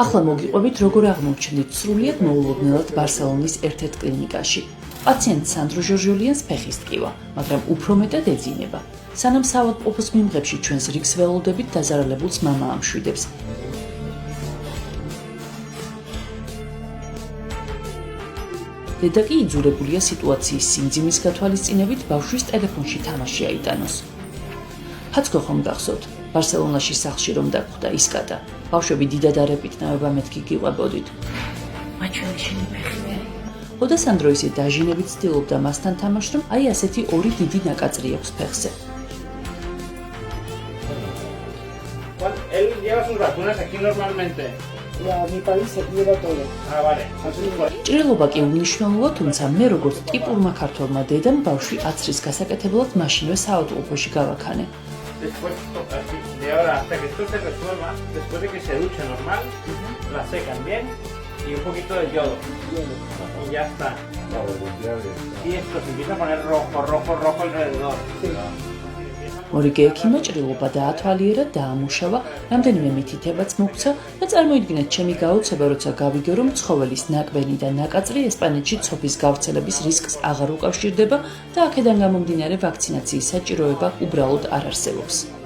ახლა მოგიყვებით, როგორ აღმოჩნდით სრულიად მოულოდნელად ბარსელონის ერთ-ერთ კლინიკაში. პაციენტ სანდრო ჟორჟოლიანს ფეხის ტკივა, მაგრამ უფრო მეტად ეძინება. სანამ საავადმყოფოს მიმღებში ჩვენს რიგს ველოდებით, დაზარალებულს მამა ამშვიდებს. დედა კი იძულებულია სიტუაციის სიმძიმის გათვალისწინებით ბავშვის ტელეფონში თამაში აიტანოს. ფაცქო ხომ გახსოვთ, ბარსელონაში სახლში რომ დაგვხვდა ისკატა. ბავშვები დიდად არ ეპიტნავება, მეთქი გიყვებოდით. მაჩვენშენი ფეხი. ხოდა სანდრო ისე დაჟინებით ცდილობდა მასთან თამაშს, რომ აი ასეთი ორი დიდი ნაკაწრი აქვს ფეხზე. Él lleva sus vacunas aquí normalmente. Ya, mi país se lleva todo. Vale. ჭრილობა კი უნიშნელოა, თუმცა მე როგორც ტიპურმა ქართველმა დედამ ბავშვი აცრის გასაკეთებლად მაშინვე საავადმყოფოში გავაქანე. Después, así, de ahora hasta que esto se resuelva, después de que se duche normal, la secan bien y un poquito de yodo. Y ya está. Y esto se empieza a poner rojo alrededor. მორიგე ექიმმა ჭრილობა დაათვალიერა, დაამუშავა, რამდენიმე მითითებაც მოგცა და წარმოიდგინეთ ჩემი გაოცება, როცა გავიგე, რომ ცხოველის ნაკბენი და ნაკაწრი ესპანეთში ცოფის გავრცელების რისკს აღარ უკავშირდება და აქედან გამომდინარე ვაქცინაციის საჭიროება უბრალოდ არ არსებობს.